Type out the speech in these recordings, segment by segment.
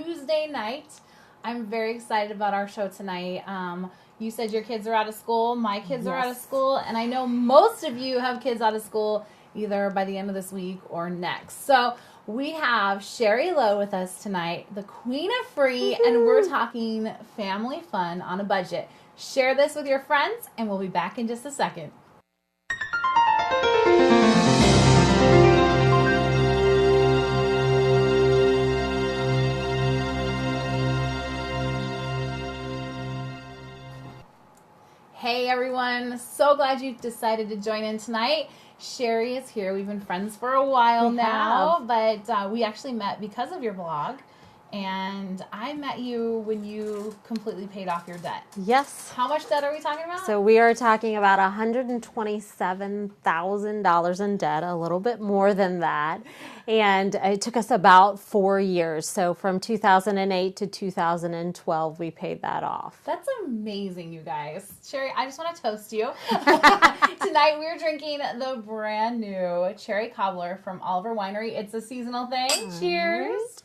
Tuesday night. I'm very excited about our show tonight. You said your kids are out of school. My kids are out of school. And I know most of you have kids out of school either by the end of this week or next. So we have Cherie Lowe with us tonight, the Queen of Free, and we're talking family fun on a budget. Share this with your friends, and we'll be back in just a second. Hey everyone, so glad you decided to join in tonight. Cherie is here. We've been friends for a while now, but we actually met because of your blog, and I met you when you completely paid off your debt. Yes. How much debt are we talking about? So we are talking about $127,000 in debt, a little bit more than that. And it took us about 4 years. So from 2008 to 2012, we paid that off. That's amazing, you guys. Cherie, I just want to toast you. Tonight we're drinking the brand new Cherry Cobbler from Oliver Winery. It's a seasonal thing. Cheers.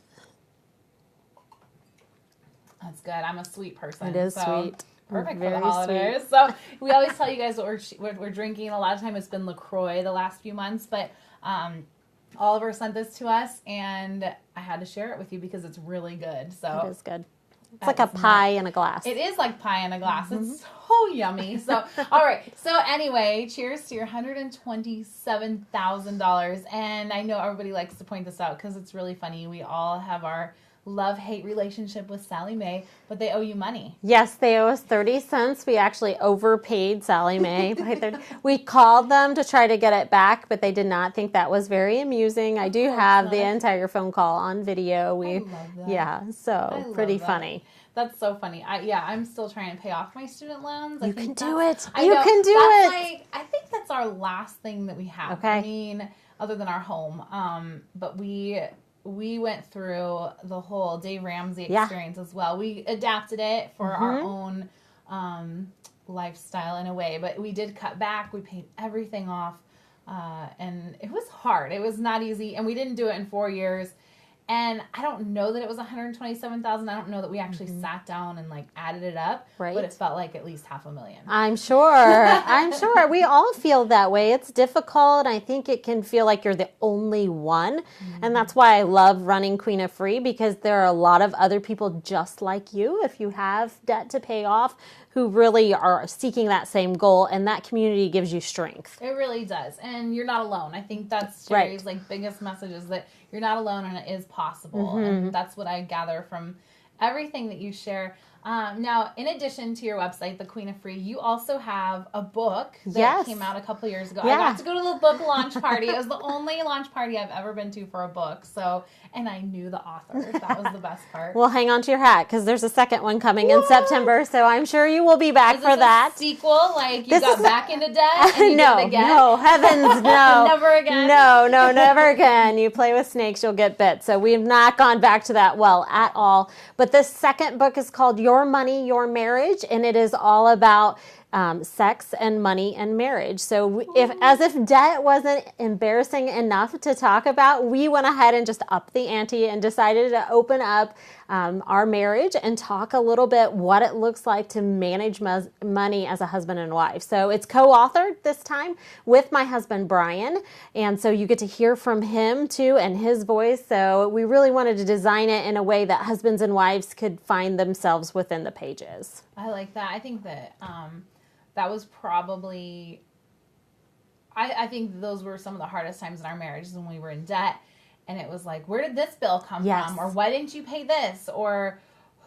That's good. I'm a sweet person. It is sweet. Perfect Very for the holidays. sweet. So we always tell you guys what we're drinking. A lot of time it's been LaCroix the last few months, but Oliver sent this to us, and I had to share it with you because it's really good. So it is good. It's like a pie in a glass. It is like pie in a glass. It's so yummy. So, all right. So anyway, cheers to your $127,000. And I know everybody likes to point this out because it's really funny. We all have our love-hate relationship with Sally Mae, but they owe you money. Yes, they owe us 30 cents. We actually overpaid Sally Mae. We called them to try to get it back, but they did not think that was very amusing. I do have the entire phone call on video. I love that. Yeah, so pretty funny. That's so funny. I'm still trying to pay off my student loans. You can do it. You can do it. I think that's our last thing that we have. Okay. I mean, other than our home. But we went through the whole Dave Ramsey experience as well. We adapted it for our own lifestyle in a way, but we did cut back. We paid everything off, and it was hard. It was not easy, and we didn't do it in 4 years. And I don't know that it was $127,000. I don't know that we actually sat down and added it up, but it felt like at least $500,000. I'm sure. I'm sure. We all feel that way. It's difficult. I think it can feel like you're the only one. And that's why I love running Queen of Free, because there are a lot of other people just like you, if you have debt to pay off, who really are seeking that same goal, and that community gives you strength. It really does. And you're not alone. I think that's Cherie's biggest message, is that you're not alone and it is possible. And that's what I gather from everything that you share. Now, in addition to your website, The Queen of Free, you also have a book that came out a couple years ago. Yeah. I got to go to the book launch party. It was the only launch party I've ever been to for a book. So, and I knew the author. That was the best part. Well, hang on to your hat, because there's a second one coming in September, so I'm sure you will be back for that. Sequel? You got back into debt and you did it again? No, heavens, no. Never again? No, never again. You play with snakes, you'll get bit. So we have not gone back to that well at all. But this second book is called Your Money, Your Marriage, and it is all about sex and money and marriage. So as if debt wasn't embarrassing enough to talk about, we went ahead and just upped the ante and decided to open up our marriage and talk a little bit what it looks like to manage money as a husband and wife. So it's co-authored this time with my husband, Brian. And so you get to hear from him too, and his voice. So we really wanted to design it in a way that husbands and wives could find themselves within the pages. I like that. I think that that was probably, I think those were some of the hardest times in our marriage, is when we were in debt. And it was like, where did this bill come from? Or why didn't you pay this? Or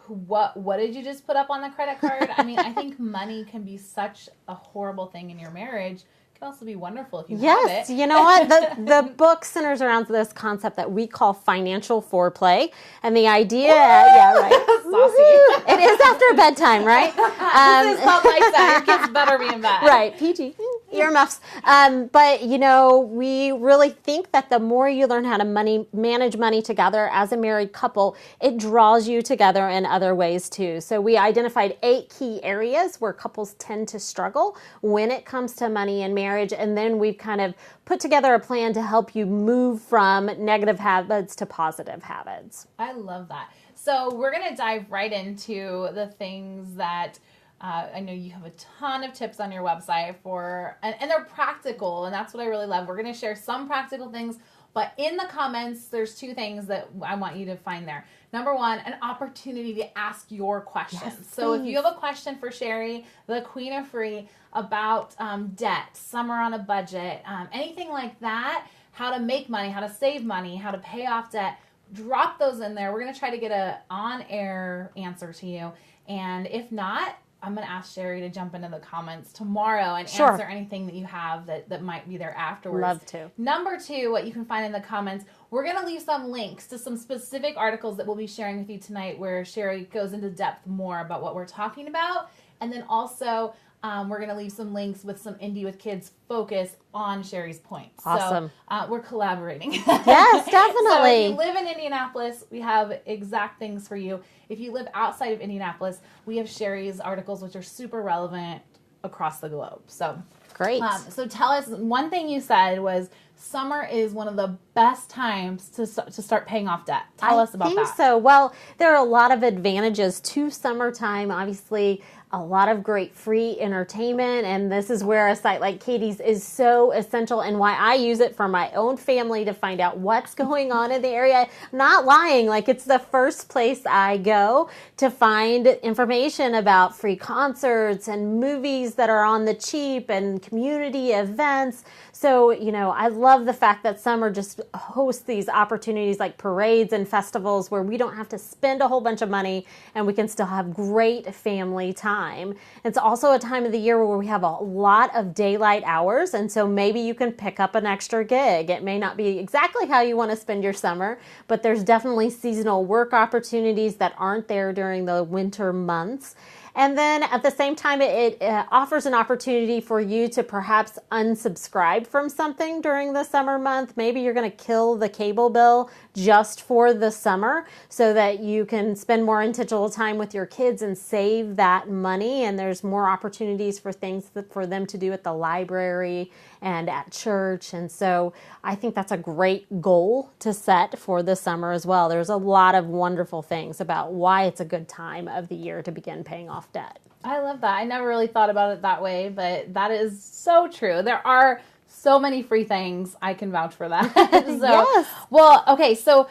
what did you just put up on the credit card? I mean, I think money can be such a horrible thing in your marriage. It can also be wonderful if you have it. Yes, you know what? The book centers around this concept that we call financial foreplay. And the idea, Saucy. It is after bedtime, right? This is called like that. Your kids better be in bed. Right, PG. Earmuffs. But, we really think that the more you learn how to manage money together as a married couple, it draws you together in other ways too. So we identified 8 key areas where couples tend to struggle when it comes to money and marriage. And then we've kind of put together a plan to help you move from negative habits to positive habits. I love that. So we're going to dive right into the things that I know you have a ton of tips on your website for, and they're practical, and that's what I really love. We're going to share some practical things, but in the comments, there's 2 things that I want you to find there. Number 1, an opportunity to ask your questions. Yes, so if you have a question for Cherie, the Queen of Free, about debt, summer on a budget, anything like that, how to make money, how to save money, how to pay off debt, drop those in there. We're going to try to get a on-air answer to you. And if not, I'm going to ask Cherie to jump into the comments tomorrow and answer anything that you have that might be there afterwards. Love to. Number 2, what you can find in the comments, we're going to leave some links to some specific articles that we'll be sharing with you tonight where Cherie goes into depth more about what we're talking about. And then also, we're going to leave some links with some Indy with Kids focus on Cherie's points. Awesome. So we're collaborating. Yes, definitely. So if you live in Indianapolis, we have exact things for you. If you live outside of Indianapolis, we have Cherie's articles, which are super relevant across the globe. So great. So tell us, one thing you said was summer is one of the best times to start paying off debt. Tell us about that. I think so. Well, there are a lot of advantages to summertime. Obviously, a lot of great free entertainment, and this is where a site like Katie's is so essential and why I use it for my own family to find out what's going on in the area. I'm not lying, like it's the first place I go to find information about free concerts and movies that are on the cheap and community events. So, I love the fact that summer just hosts these opportunities like parades and festivals where we don't have to spend a whole bunch of money and we can still have great family time. It's also a time of the year where we have a lot of daylight hours, and so maybe you can pick up an extra gig. It may not be exactly how you want to spend your summer, but there's definitely seasonal work opportunities that aren't there during the winter months. And then at the same time, it offers an opportunity for you to perhaps unsubscribe from something during the summer month. Maybe you're going to kill the cable bill just for the summer so that you can spend more intentional time with your kids and save that money. And there's more opportunities for things for them to do at the library and at church. And so I think that's a great goal to set for the summer as well. There's a lot of wonderful things about why it's a good time of the year to begin paying off debt. I love that. I never really thought about it that way, but that is so true. There are so many free things. I can vouch for that. Yes. Well, okay. So,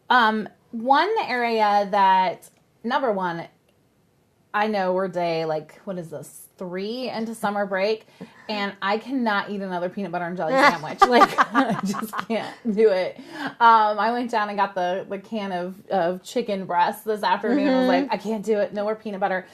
one area that, number one, I know we're day, what is this, 3 into summer break, and I cannot eat another peanut butter and jelly sandwich. I just can't do it. I went down and got the can of chicken breast this afternoon. I was like, I can't do it. No more peanut butter.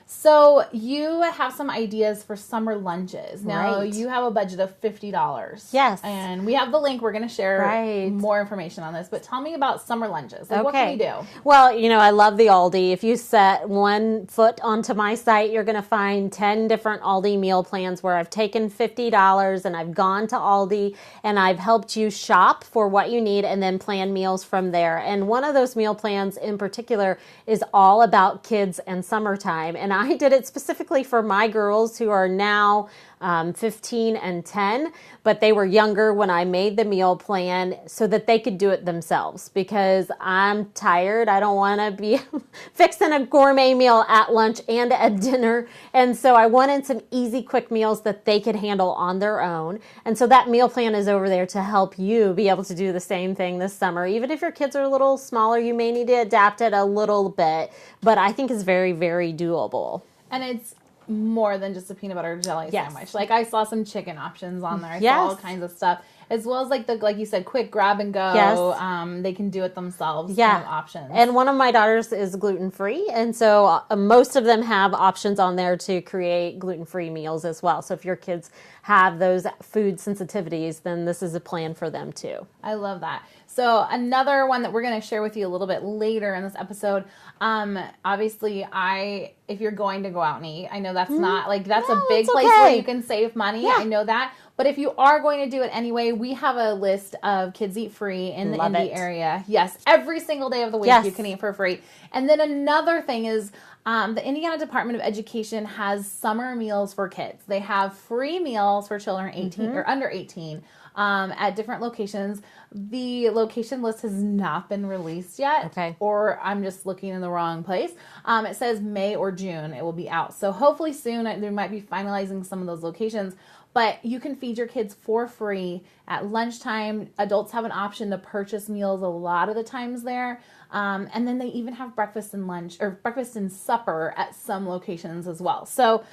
So you have some ideas for summer lunches. Now, you have a budget of $50. Yes. And we have the link. We're going to share more information on this. But tell me about summer lunches. What can we do? Well, I love the Aldi. If you set one foot onto my site, you're going to find 10 different Aldi meal plans where I've taken $50 and I've gone to Aldi and I've helped you shop for what you need and then plan meals from there. And one of those meal plans in particular is all about kids and summertime. And I did it specifically for my girls who are now 15 and 10, but they were younger when I made the meal plan so that they could do it themselves because I'm tired. I don't want to be fixing a gourmet meal at lunch and at dinner. And so I wanted some easy, quick meals that they could handle on their own. And so that meal plan is over there to help you be able to do the same thing this summer. Even if your kids are a little smaller, you may need to adapt it a little bit, but I think it's very, very doable. And it's more than just a peanut butter jelly sandwich. I saw some chicken options on there. I saw all kinds of stuff. As well as like you said, quick grab and go. Yes. They can do it themselves. Kind of options. And one of my daughters is gluten-free. And so most of them have options on there to create gluten-free meals as well. So if your kids have those food sensitivities, then this is a plan for them too. I love that. So another one that we're going to share with you a little bit later in this episode, obviously if you're going to go out and eat, I know that's not that's a big place where you can save money. Yeah. I know that. But if you are going to do it anyway, we have a list of Kids Eat Free in the Indy area. Yes, every single day of the week you can eat for free. And then another thing is the Indiana Department of Education has summer meals for kids. They have free meals for children 18 or under 18. at different locations. The location list has not been released yet. Okay. Or I'm just looking in the wrong place. It says May or June it will be out. So hopefully soon they might be finalizing some of those locations. But you can feed your kids for free at lunchtime. Adults have an option to purchase meals a lot of the times there. And then they even have breakfast and lunch, or breakfast and supper at some locations as well. So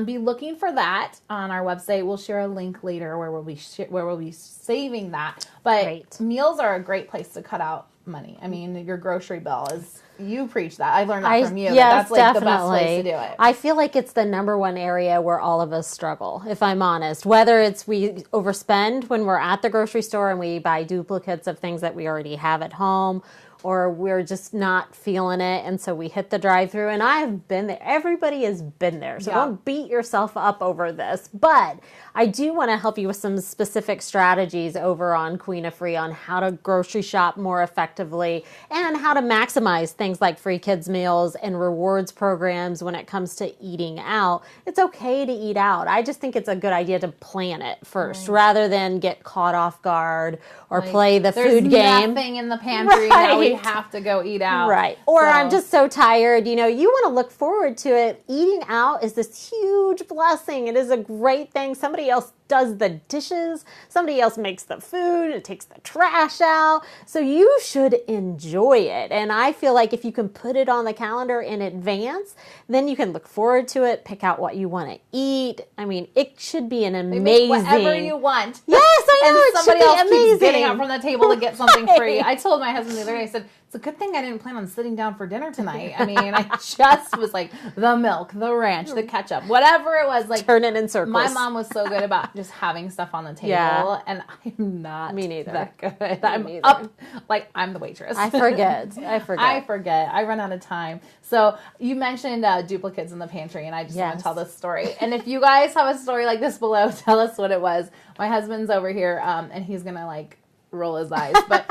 be looking for that on our website. We'll share a link later where we'll be saving that. But Great. Meals are a great place to cut out money. I mean, your grocery bill is, you preach that. I learned that from you. Yes, That's like definitely. the best place to do it. I feel like it's the number one area where all of us struggle, if I'm honest. Whether it's we overspend when we're at the grocery store and we buy duplicates of things that we already have at home, or we're just not feeling it, and so we hit the drive-thru. And I have been there. Everybody has been there, so don't beat yourself up over this. But I do want to help you with some specific strategies over on Queen of Free on how to grocery shop more effectively and how to maximize things like free kids meals and rewards programs when it comes to eating out. It's okay to eat out. I just think it's a good idea to plan it first rather than get caught off guard or play the food game. There's nothing in the pantry that we have to go eat out. Right. Or I'm just so tired. You want to look forward to it. Eating out is this huge blessing. It is a great thing. Somebody else does the dishes. Somebody else makes the food. It takes the trash out. So you should enjoy it. And I feel like if you can put it on the calendar in advance, then you can look forward to it, pick out what you want to eat. I mean, it should be an amazing... whatever you want. Yes, I know. And somebody else amazing. keeps getting up from the table to get something free. I told my husband the other day, I said, it's a good thing I didn't plan on sitting down for dinner tonight. I mean, I just was like, the milk, the ranch, the ketchup, whatever it was. Like, turn it in circles. My mom was so good about just having stuff on the table, and I'm not that good. I'm up, like, I'm the waitress. I forget. I run out of time. So you mentioned duplicates in the pantry, and I just want to tell this story. And if you guys have a story like this below, tell us what it was. My husband's over here, and he's going to, roll his eyes. But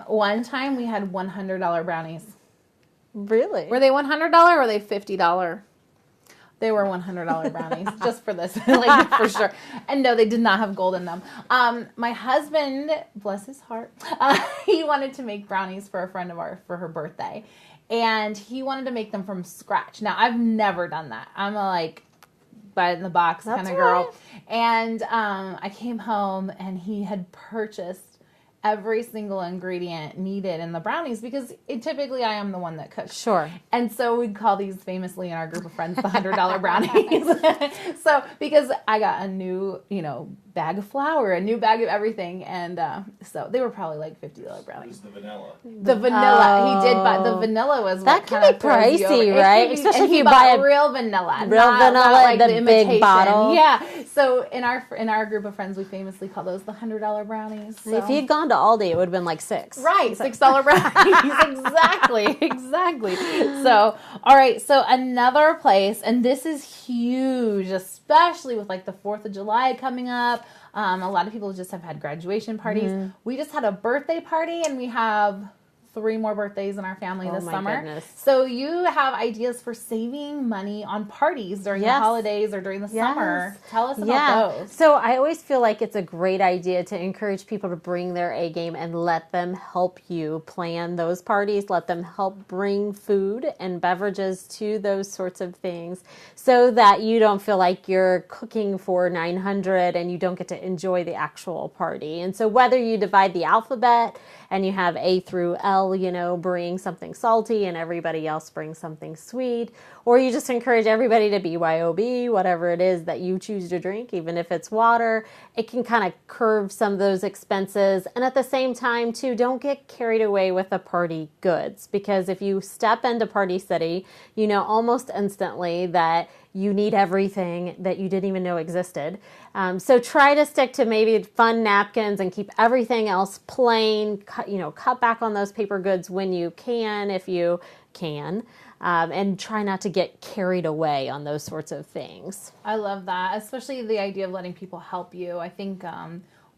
one time we had $100 brownies. Really? Were they $100 or were they $50? They were $100 brownies, just for this, for sure. And no, they did not have gold in them. My husband, bless his heart, he wanted to make brownies for a friend of ours for her birthday. And he wanted to make them from scratch. Now, I've never done that. I'm a, buy it in the box kind of girl. Right. And I came home and he had purchased every single ingredient needed in the brownies because typically I am the one that cooks. Sure. And so we'd call these famously in our group of friends the $100 brownies. So because I got a new, bag of flour, a new bag of everything. And so they were probably like $50 brownies. It was the vanilla. The vanilla. He did buy the vanilla was that can be pricey, right? Especially if you buy real vanilla. Not the big bottle. Yeah. So in our group of friends, we famously call those the $100 brownies. So. If you'd gone to Aldi, it would have been like $6. Right, $6 brownies. Exactly. So, all right. So another place, and this is huge, especially with the 4th of July coming up. A lot of people just have had graduation parties. Mm-hmm. We just had a birthday party, and we have 3 more birthdays in our family this summer. Goodness. So you have ideas for saving money on parties during the holidays or during the summer. Tell us about those. So I always feel like it's a great idea to encourage people to bring their A game and let them help you plan those parties. Let them help bring food and beverages to those sorts of things so that you don't feel like you're cooking for 900 and you don't get to enjoy the actual party. And so whether you divide the alphabet and you have A through L, bring something salty and everybody else brings something sweet, or you just encourage everybody to BYOB, whatever it is that you choose to drink, even if it's water, it can kind of curb some of those expenses. And at the same time, too, don't get carried away with the party goods, because if you step into Party City, almost instantly that you need everything that you didn't even know existed. So try to stick to maybe fun napkins and keep everything else plain. Cut back on those paper goods when you can, if you can, and try not to get carried away on those sorts of things. I love that, especially the idea of letting people help you. I think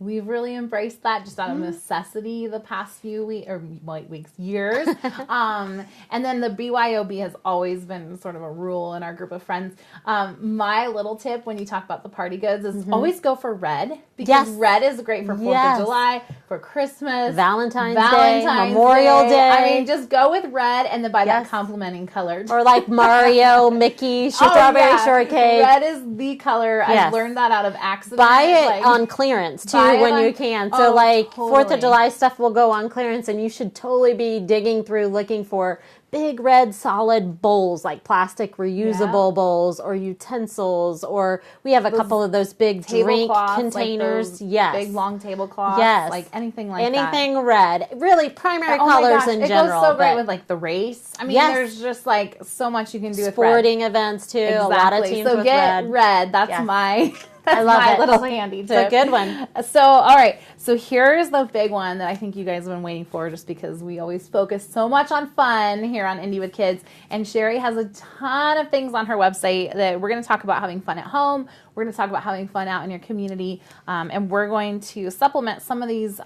We've really embraced that just out of necessity the past few years. And then the BYOB has always been sort of a rule in our group of friends. My little tip when you talk about the party goods is always go for red, because red is great for 4th of July, for Christmas, Valentine's Day, Memorial Day. I mean, just go with red and then buy that complementing color. Or like Mario, Mickey, strawberry shortcake. Red is the color. I've learned that out of accident. Buy it on clearance too when you can. So 4th of July stuff will go on clearance, and you should totally be digging through looking for big red solid bowls, like plastic reusable bowls or utensils, or we have a couple of those big drink containers. Like big long tablecloths. Like anything like that. Anything red. Really primary colors in general. It goes so great with like the race. I mean, there's just like so much you can do with red. Sporting events too. Exactly. A lot of teams with get red. That's my... That's my little handy tip. It's a good one. So, all right. So here's the big one that I think you guys have been waiting for, just because we always focus so much on fun here on Indy with Kids. And Cherie has a ton of things on her website that we're going to talk about having fun at home. We're going to talk about having fun out in your community. And we're going to supplement some of these,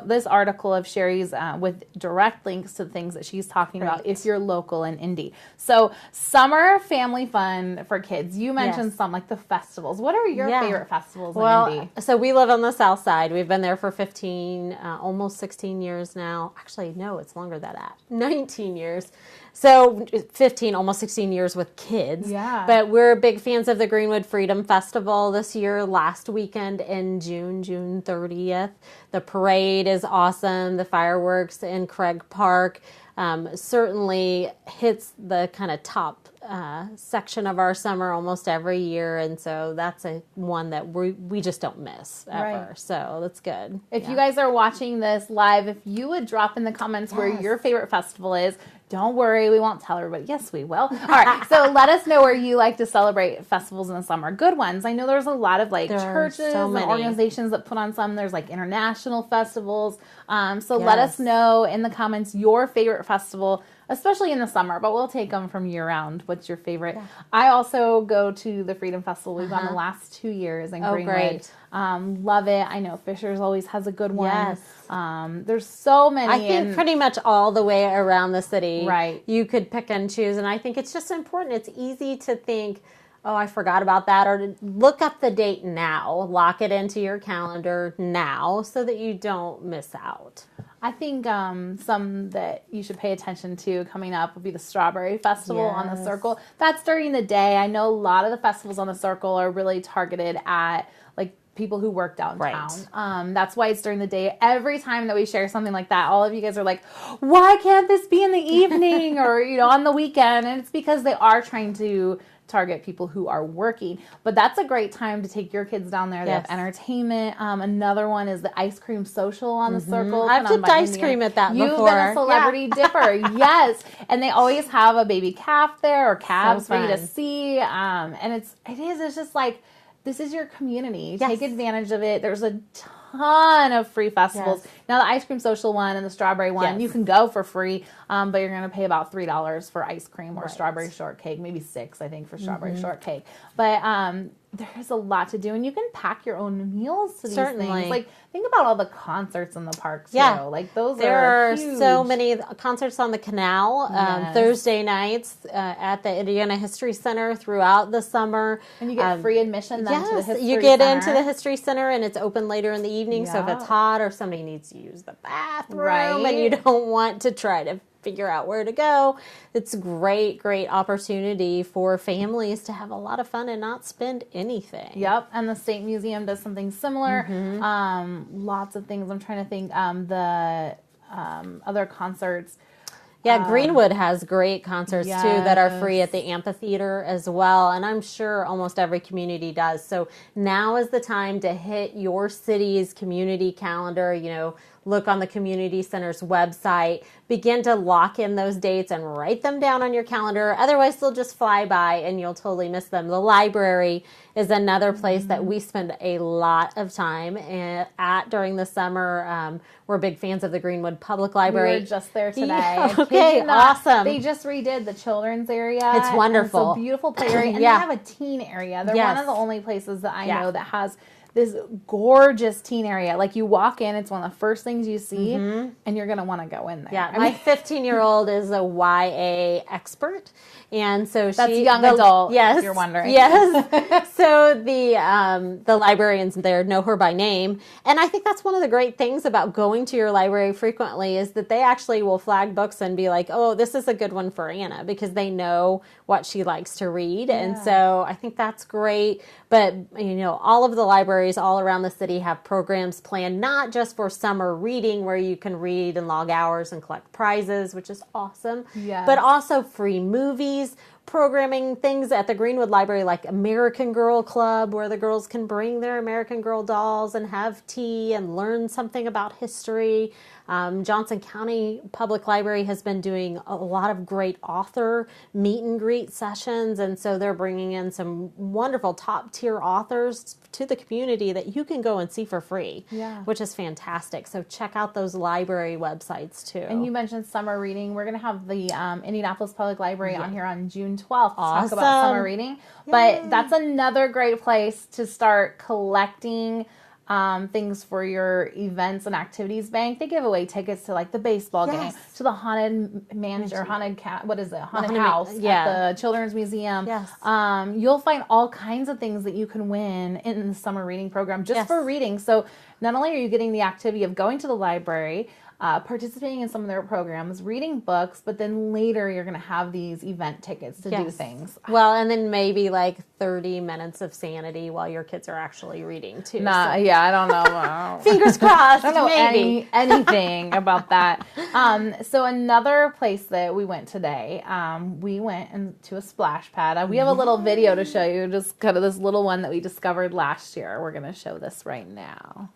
this article of Cherie's with direct links to the things that she's talking about if you're local in Indy. So summer family fun for kids. You mentioned some, like the festivals. What are your favorite festivals in Indy? So we live on the south side. We've been there for 15, almost 16 years now. Actually, no, it's longer than that. 19 years. So 15, almost 16 years with kids. Yeah. But we're big fans of the Greenwood Freedom Festival this year, last weekend in June 30th. The parade is awesome. The fireworks in Craig Park certainly hits the kind of top section of our summer almost every year, and so that's one that we just don't miss ever. Right. So that's good. If you guys are watching this live, if you would drop in the comments where your favorite festival is. Don't worry, we won't tell everybody. Yes, we will. All right, so let us know where you like to celebrate festivals in the summer. Good ones. I know there's a lot of churches and organizations that put on some. There's international festivals. So let us know in the comments your favorite festival, especially in the summer, but we'll take them from year round. What's your favorite? Yeah. I also go to the Freedom Festival. We've gone the last 2 years in Greenwood. Great. Love it. I know Fisher's always has a good one. Yes. There's so many. I think pretty much all the way around the city. Right. You could pick and choose, and I think it's just important. It's easy to think, oh, I forgot about that, or to look up the date now. Lock it into your calendar now so that you don't miss out. I think some that you should pay attention to coming up would be the Strawberry Festival on the Circle. That's during the day. I know a lot of the festivals on the Circle are really targeted at people who work downtown. Right. That's why it's during the day. Every time that we share something like that, all of you guys are like, why can't this be in the evening or on the weekend? And it's because they are trying to target people who are working. But that's a great time to take your kids down there. They have entertainment. Another one is the ice cream social on the Circle. I've dipped ice cream at that before. You've been a celebrity dipper. Yes. And they always have a baby calf there or calves for you to see. And it's just this is your community. Yes. Take advantage of it. There's a ton of free festivals. Yes. Now, the ice cream social one and the strawberry one, you can go for free, but you're going to pay about $3 for ice cream or strawberry shortcake, maybe $6, I think, for strawberry shortcake. But there's a lot to do, and you can pack your own meals to these things. Think about all the concerts in the parks. Yeah, there are huge. So many concerts on the canal. Thursday nights at the Indiana History Center throughout the summer, and you get free admission. Then to the History you get Center. Into the History Center, and it's open later in the evening. So if it's hot or somebody needs to use the bathroom, and you don't want to try to figure out where to go, it's great opportunity for families to have a lot of fun and not spend anything. Yep, and the State Museum does something similar. Lots of things. I'm trying to think. The other concerts. Yeah, Greenwood has great concerts too that are free at the amphitheater as well, and I'm sure almost every community does. So now is the time to hit your city's community calendar, look on the community center's website, begin to lock in those dates and write them down on your calendar. Otherwise, they'll just fly by and you'll totally miss them. The library is another place that we spend a lot of time at during the summer. We're big fans of the Greenwood Public Library. We were just there today. Yeah, okay, awesome. They just redid the children's area. It's wonderful. It's a beautiful play area. And they have a teen area. They're one of the only places that I know that has this gorgeous teen area. Like you walk in, it's one of the first things you see, and you're going to want to go in there. Yeah, my 15-year-old is a YA expert, and so that's young adult. Yes, if you're wondering. Yes. So the librarians there know her by name, and I think that's one of the great things about going to your library frequently is that they actually will flag books and be like, "Oh, this is a good one for Anna," because they know what she likes to read, and so I think that's great. But all of the libraries all around the city have programs planned not just for summer reading where you can read and log hours and collect prizes, which is awesome, but also free movies, programming things at the Greenwood Library like American Girl Club where the girls can bring their American Girl dolls and have tea and learn something about history. Johnson County Public Library has been doing a lot of great author meet and greet sessions, and so they're bringing in some wonderful top-tier authors to the community that you can go and see for free, which is fantastic. So check out those library websites too. And you mentioned summer reading. We're going to have the Indianapolis Public Library on here on June 12th to talk about summer reading. Yay. But that's another great place to start collecting things for your events and activities bank. They give away tickets to like the baseball game, to the haunted mansion or haunted house at the Children's Museum. Yes. You'll find all kinds of things that you can win in the summer reading program just for reading. So not only are you getting the activity of going to the library, participating in some of their programs, reading books, but then later you're going to have these event tickets to do things. Well, and then maybe like 30 minutes of sanity while your kids are actually reading too. Yeah, I don't know. Fingers crossed. I don't know anything about that. So another place that we went today, we went into a splash pad. We have a little video to show you, just kind of this little one that we discovered last year. We're going to show this right now.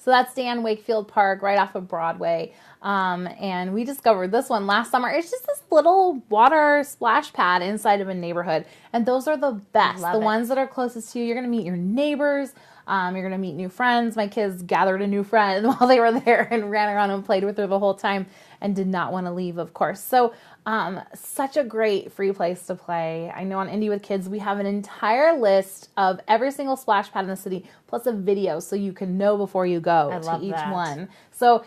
So that's Dan Wakefield Park right off of Broadway. And we discovered this one last summer. It's just this little water splash pad inside of a neighborhood. And those are the best. The ones that are closest to you. You're going to meet your neighbors. You're going to meet new friends. My kids gathered a new friend while they were there and ran around and played with her the whole time and did not want to leave, of course. So such a great free place to play. I know on Indy with Kids, we have an entire list of every single splash pad in the city, plus a video so you can know before you go to each one. So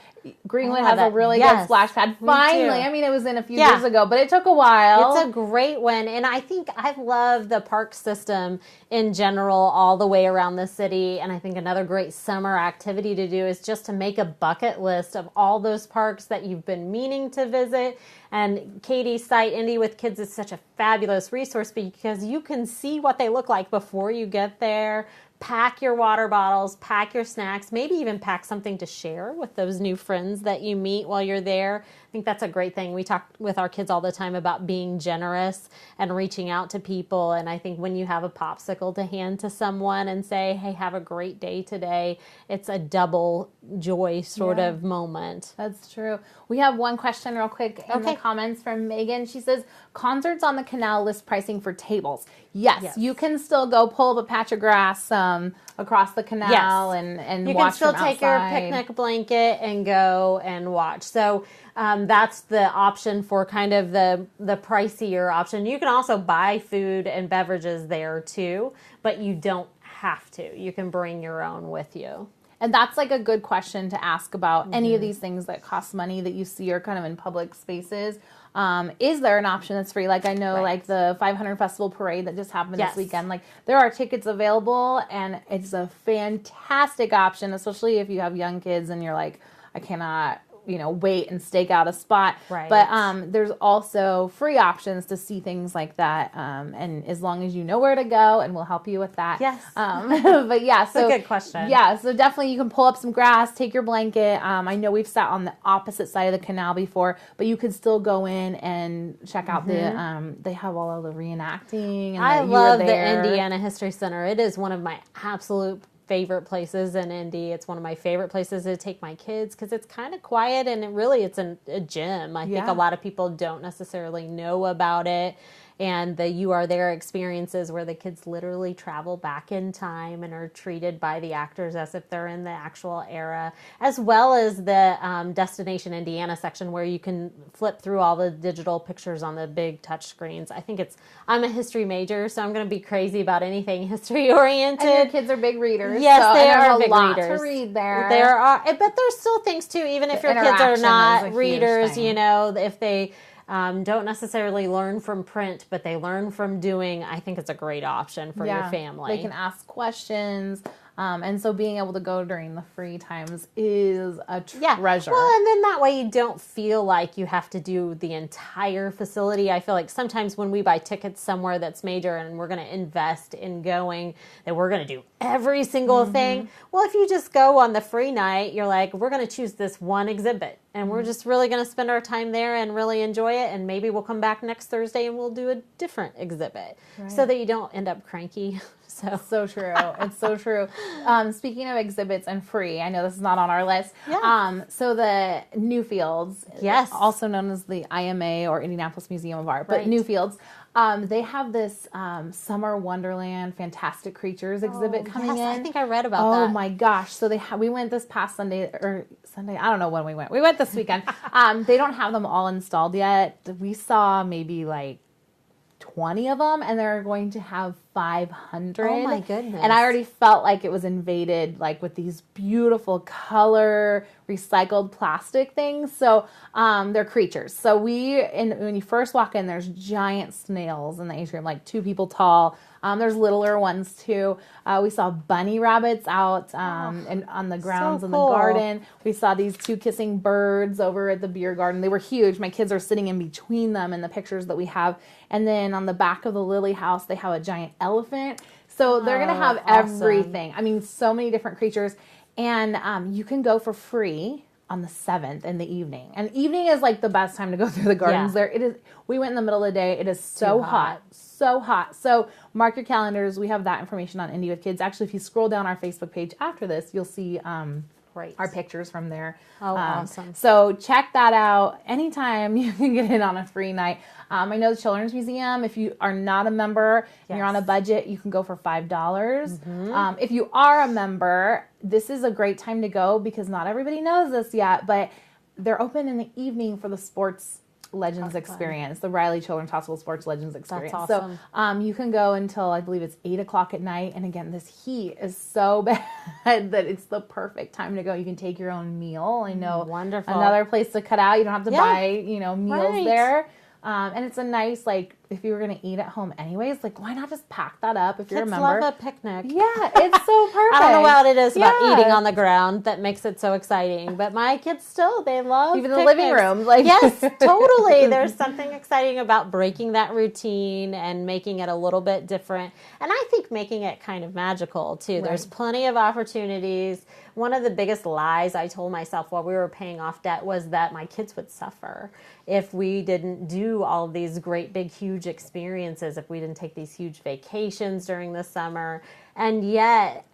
Greenwood has a really good splash pad. Finally, I mean, it was in a few years ago, but it took a while. It's a great one. And I think I love the park system in general all the way around the city. And I think another great summer activity to do is just to make a bucket list of all those parks that you've been meaning to visit. And Katie's site, Indy with Kids, is such a fabulous resource because you can see what they look like before you get there. Pack your water bottles, pack your snacks, maybe even pack something to share with those new friends that you meet while you're there. I think that's a great thing. We talk with our kids all the time about being generous and reaching out to people. And I think when you have a popsicle to hand to someone and say, hey, have a great day today, it's a double joy sort of moment. That's true. We have one question real quick in the comments from Megan. She says, concerts on the canal list pricing for tables. Yes, you can still go pull up a patch of grass across the canal and you watch can still from take outside. your picnic blanket and go and watch. So that's the option for kind of the pricier option. You can also buy food and beverages there too, but you don't have to. You can bring your own with you. And that's like a good question to ask about any of these things that cost money that you see are kind of in public spaces. Is there an option that's free? Like I know like the 500 Festival Parade that just happened this weekend. Like there are tickets available and it's a fantastic option, especially if you have young kids and you're like, I cannot wait and stake out a spot. Right. But there's also free options to see things like that. And as long as you know where to go, and we'll help you with that. Yes. But yeah, so That's a good question. Yeah, so definitely you can pull up some grass, take your blanket. I know we've sat on the opposite side of the canal before, but you could still go in and check out they have all of the reenacting. And I love the Indiana History Center. It is one of my absolute favorite places in Indy. It's one of my favorite places to take my kids because it's kind of quiet and it's a gym. I think a lot of people don't necessarily know about it. And the You Are There experiences where the kids literally travel back in time and are treated by the actors as if they're in the actual era, as well as the Destination Indiana section where you can flip through all the digital pictures on the big touch screens. I'm a history major, so I'm going to be crazy about anything history oriented. And your kids are big readers. Yes, so they are big lot readers. To read there. There are, but there's still things too, even if your kids are not readers, if they don't necessarily learn from print, but they learn from doing. I think it's a great option for your family. They can ask questions. And so being able to go during the free times is a treasure. Well, and then that way you don't feel like you have to do the entire facility. I feel like sometimes when we buy tickets somewhere that's major and we're going to invest in going, that we're going to do every single thing. Well, if you just go on the free night, you're like, we're going to choose this one exhibit and we're just really going to spend our time there and really enjoy it. And maybe we'll come back next Thursday and we'll do a different exhibit so that you don't end up cranky. So true. It's so true. Speaking of exhibits and free, I know this is not on our list. Yeah. So the Newfields, also known as the IMA or Indianapolis Museum of Art, but Newfields, they have this Summer Wonderland Fantastic Creatures exhibit coming in. I think I read about that. Oh my gosh. So we went this past Sunday, I don't know when we went. We went this weekend. They don't have them all installed yet. We saw maybe like 20 of them, and they're going to have 500. Oh my goodness. And I already felt like it was invaded, like with these beautiful color recycled plastic things. So they're creatures. So when you first walk in, there's giant snails in the atrium, like 2 people tall. There's littler ones too. We saw bunny rabbits out and on the grounds in the garden. We saw these 2 kissing birds over at the beer garden. They were huge. My kids are sitting in between them in the pictures that we have. And then on the back of the Lily House, they have a giant elephant. So they're going to have everything. I mean, so many different creatures. And you can go for free on the 7th in the evening. And evening is like the best time to go through the gardens there. It is. We went in the middle of the day. It is so hot. So hot. So mark your calendars. We have that information on Indy with Kids. Actually, if you scroll down our Facebook page after this, you'll see our pictures from there. Oh, awesome. So check that out. Anytime you can get in on a free night. I know the Children's Museum, if you are not a member and you're on a budget, you can go for $5. If you are a member, this is a great time to go because not everybody knows this yet, but they're open in the evening for the Sports Legends experience, the Riley Children's Hospital Sports Legends experience. That's awesome. So you can go until I believe it's 8 o'clock at night. And again, this heat is so bad that it's the perfect time to go. You can take your own meal. I know another place to cut out. You don't have to buy, meals there. And it's a nice, like, if you were going to eat at home anyways, like, why not just pack that up if you're a member? Kids love a picnic. Yeah, it's so perfect. I don't know what it is about eating on the ground that makes it so exciting, but my kids still, they love even picnics. The living room. Like yes, totally. There's something exciting about breaking that routine and making it a little bit different. And I think making it kind of magical, too. Right. There's plenty of opportunities. One of the biggest lies I told myself while we were paying off debt was that my kids would suffer if we didn't do all of these great, big, huge experiences, if we didn't take these huge vacations during the summer. And yet,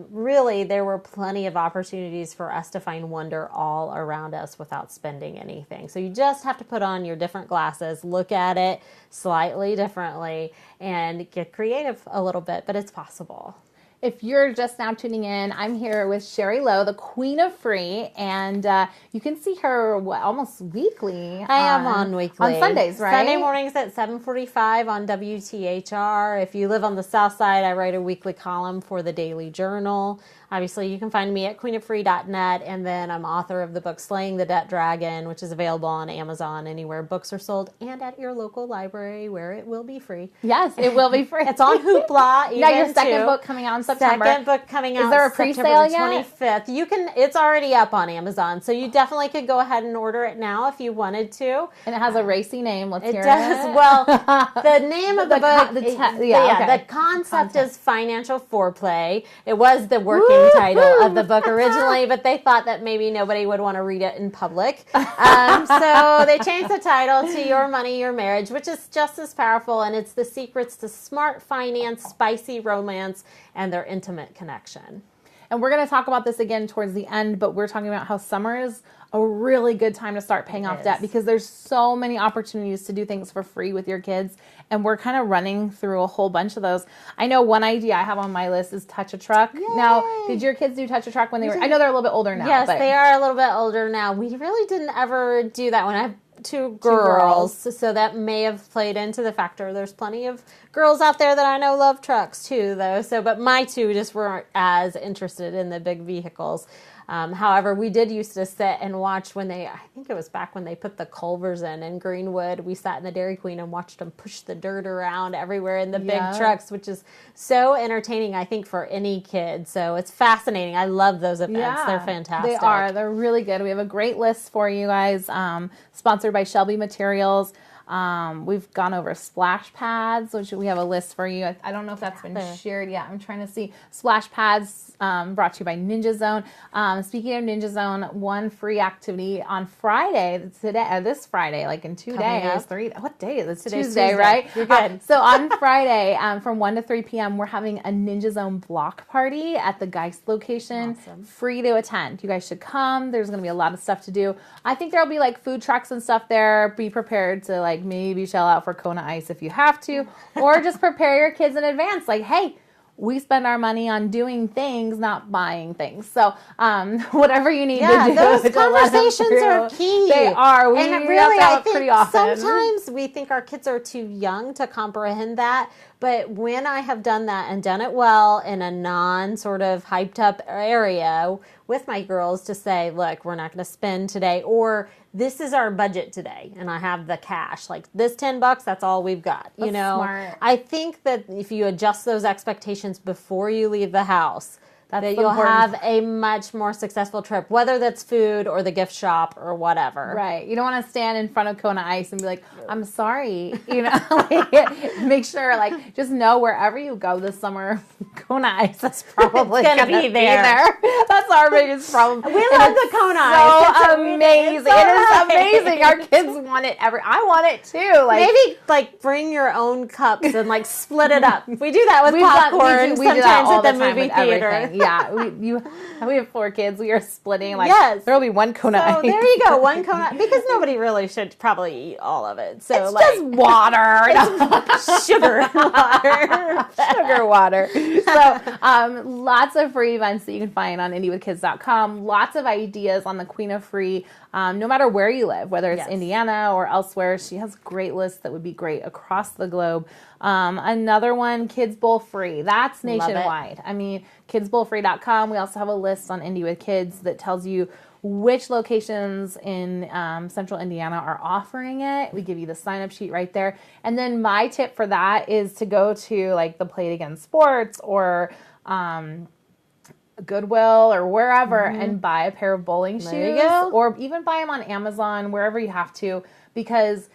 really, there were plenty of opportunities for us to find wonder all around us without spending anything. So you just have to put on your different glasses, look at it slightly differently, and get creative a little bit, but it's possible. If you're just now tuning in, I'm here with Cherie Lowe, the Queen of Free, and you can see her almost weekly. I am on weekly. On Sundays, right? Sunday mornings at 7:45 on WTHR. If you live on the south side, I write a weekly column for the Daily Journal. obviously you can find me at queenoffree.net, and then I'm author of the book Slaying the Debt Dragon, which is available on Amazon, anywhere books are sold, and at your local library where it will be free. Yes, it will be free. It's on Hoopla. You got your second book coming out in September. Second book coming out. Is there a pre-sale yet? 25th. You can. It's already up on Amazon, so you definitely could go ahead and order it now if you wanted to. And it has a racy name. Let's hear it. It does. Well, the name of the book. The concept is financial foreplay. It was the working title of the book originally, but they thought that maybe nobody would want to read it in public, so they changed the title to Your Money, Your Marriage, which is just as powerful, and it's the secrets to smart finance, spicy romance, and their intimate connection. And we're going to talk about this again towards the end, but we're talking about how summer is a really good time to start paying off debt because there's so many opportunities to do things for free with your kids. And we're kind of running through a whole bunch of those. I know one idea I have on my list is Touch a Truck. Yay. Now, did your kids do Touch a Truck when they were, I know they're a little bit older now. Yes, they are a little bit older now. We really didn't ever do that when I have two girls, so that may have played into the factor. There's plenty of girls out there that I know love trucks too, though. But my two just weren't as interested in the big vehicles. However, we did used to sit and watch I think it was back when they put the Culvers in Greenwood. We sat in the Dairy Queen and watched them push the dirt around everywhere in the big trucks, which is so entertaining, I think, for any kid. So it's fascinating. I love those events. Yeah, they're fantastic. They are. They're really good. We have a great list for you guys, sponsored by Shelby Materials. We've gone over splash pads, which we have a list for you. I don't know if that's been shared yet. I'm trying to see. Splash pads, brought to you by Ninja Zone. Speaking of Ninja Zone, one free activity on Friday, this Friday, like in 2 days. What day is it? Today's Tuesday, right? You're good. So on Friday, from 1 to 3 p.m., we're having a Ninja Zone block party at the Geist location. Awesome. Free to attend. You guys should come. There's going to be a lot of stuff to do. I think there'll be like food trucks and stuff there. Be prepared to maybe shell out for Kona Ice if you have to, or just prepare your kids in advance. Like, hey, we spend our money on doing things, not buying things. So whatever you need to do. Those conversations are key. They are. We and really, I think pretty often. Sometimes we think our kids are too young to comprehend that. But when I have done that and done it well in a non-sort of hyped up area with my girls to say, look, we're not going to spend today, or this is our budget today, and I have the cash. Like this $10, that's all we've got. That's smart. I think that if you adjust those expectations before you leave the house, that you'll have a much more successful trip, whether that's food or the gift shop or whatever. Right. You don't want to stand in front of Kona Ice and be like, I'm sorry. Make sure, just know wherever you go this summer, Kona Ice is probably going to be there. That's our biggest problem. We love the Kona Ice. So amazing. It is amazing. Our kids want it. I want it too. Maybe bring your own cups and split it up. We do that with popcorn sometimes at the movie theater. Everything. Yeah, we have 4 kids. We are splitting. Yes. There will be one Kona Ice. There you go, one Kona, because nobody really should probably eat all of it. So it's just water. Sugar water. Sugar water. So lots of free events that you can find on indywithkids.com. Lots of ideas on the Queen of Free, no matter where you live, whether it's Indiana or elsewhere. She has great lists that would be great across the globe. Another one, Kids Bowl Free. That's nationwide. I mean, kidsbowlfree.com. We also have a list on Indy with Kids that tells you which locations in central Indiana are offering it. We give you the sign-up sheet right there. And then my tip for that is to go to the Play It Again Sports or Goodwill or wherever and buy a pair of bowling shoes, or even buy them on Amazon, wherever you have to, because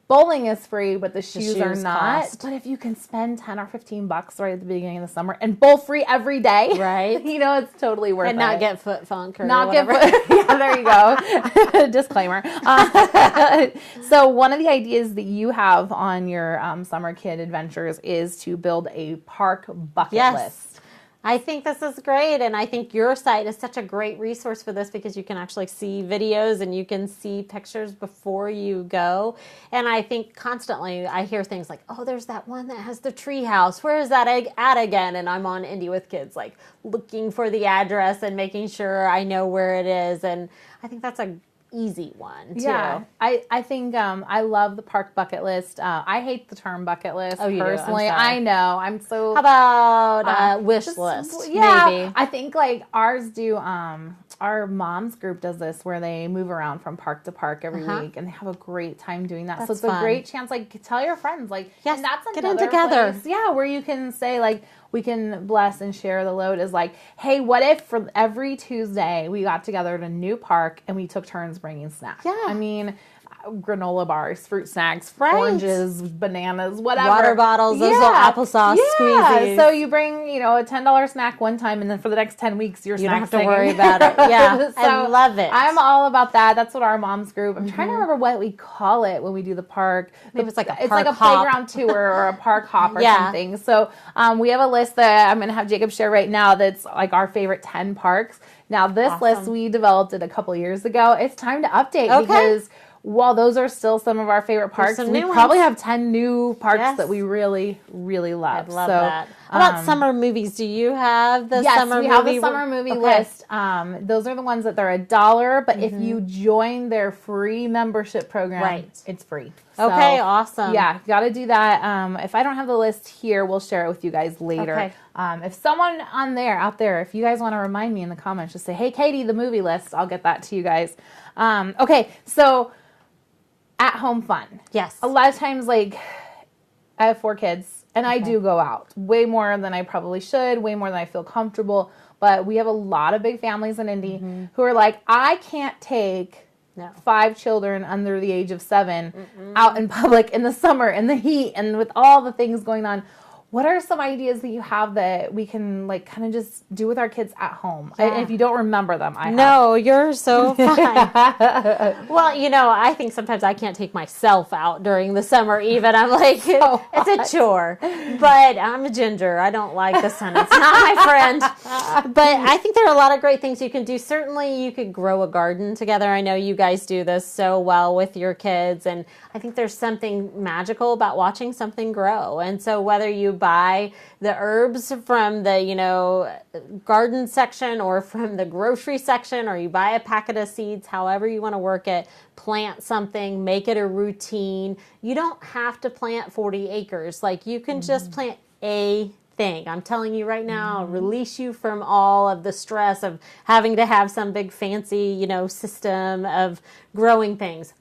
bowling is free, but the shoes are not. But if you can spend $10 or $15 right at the beginning of the summer and bowl free every day, right? It's totally worth it. And not get foot funk or not whatever. Yeah, there you go. Disclaimer. So one of the ideas that you have on your summer kid adventures is to build a park bucket list. I think this is great, and I think your site is such a great resource for this because you can actually see videos and you can see pictures before you go. And I think constantly I hear things like, oh, there's that one that has the tree house. Where is that at again? And I'm on Indy with Kids, looking for the address and making sure I know where it is. And I think that's easy one, too. Yeah, I think I love the park bucket list. I hate the term bucket list personally. I know. I'm so. How about wish list? Yeah, maybe. I think like ours do. Our mom's group does this where they move around from park to park every week, and they have a great time doing that. That's so it's fun. a great chance. Like tell your friends. Like yes, and that's get in another together. place, yeah, where you can say like. We can bless and share the load is like, hey, what if for every Tuesday we got together at a new park and we took turns bringing snacks? Yeah. I mean, granola bars, fruit snacks, right. oranges, bananas, whatever. Water bottles, those little applesauce squeezies. So you bring, a $10 snack one time and then for the next 10 weeks you're you don't have to worry about it. Yeah, so I love it. I'm all about that. That's what our mom's group. I'm trying to remember what we call it when we do the park. Maybe it's like a park It's like a hop. playground tour or a park hop or something. So we have a list that I'm going to have Jacob share right now that's like our favorite 10 parks. Now this list we developed it a couple years ago. It's time to update because while those are still some of our favorite parks, we probably have 10 new parks that we really, really love. I love that. How about summer movies? Do you have the summer movie? Yes, we have the summer movie list. Those are the ones that they're $1, but if you join their free membership program, it's free. So, okay, awesome. Yeah, got to do that. If I don't have the list here, we'll share it with you guys later. Okay. If someone out there, if you guys want to remind me in the comments, just say, hey, Katie, the movie list. I'll get that to you guys. Okay, so at-home fun. Yes. A lot of times, like, I have 4 kids, and I do go out way more than I probably should, way more than I feel comfortable. But we have a lot of big families in Indy who are like, I can't take 5 children under the age of 7 out in public in the summer, in the heat, and with all the things going on. What are some ideas that you have that we can like kind of just do with our kids at home? Yeah. If you don't remember them, you're so fine. Well, I think sometimes I can't take myself out during the summer even. I'm like, it's a chore. But I'm a ginger. I don't like the sun. It's not my friend. But I think there are a lot of great things you can do. Certainly you could grow a garden together. I know you guys do this so well with your kids. And I think there's something magical about watching something grow. And so whether you buy the herbs from the, garden section or from the grocery section, or you buy a packet of seeds, however you want to work it, plant something, make it a routine. You don't have to plant 40 acres. Like you can just plant a thing. I'm telling you right now, release you from all of the stress of having to have some big fancy, system of growing things.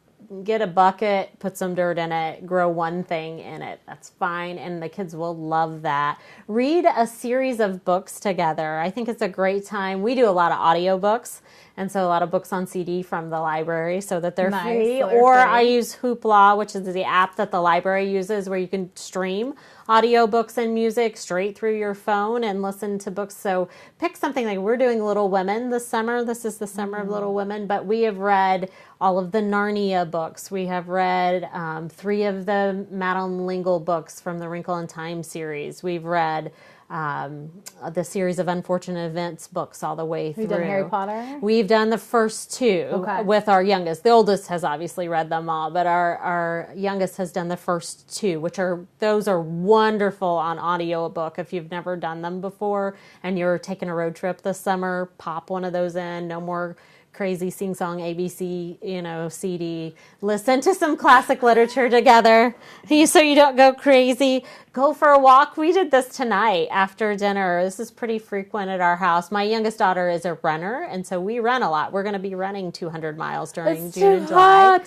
Get a bucket, put some dirt in it, grow one thing in it. That's fine, and the kids will love that. Read a series of books together. I think it's a great time. We do a lot of audiobooks, and so a lot of books on CD from the library so that they're free. So or free. I use Hoopla, which is the app that the library uses where you can stream audiobooks and music straight through your phone and listen to books. So pick something like we're doing Little Women this summer. This is the summer of Little Women, but we have read all of the Narnia books. We have read 3 of the Madeleine L'Engle books from the Wrinkle in Time series. We've read the series of Unfortunate Events books all the way through. Have you done Harry Potter? We've done the first 2 with our youngest. The oldest has obviously read them all, but our youngest has done the first 2, those are wonderful on audiobook. If you've never done them before and you're taking a road trip this summer, pop one of those in. No more crazy sing-song ABC, CD. Listen to some classic literature together so you don't go crazy. Go for a walk. We did this tonight after dinner. This is pretty frequent at our house. My youngest daughter is a runner, and so we run a lot. We're going to be running 200 miles during June and July.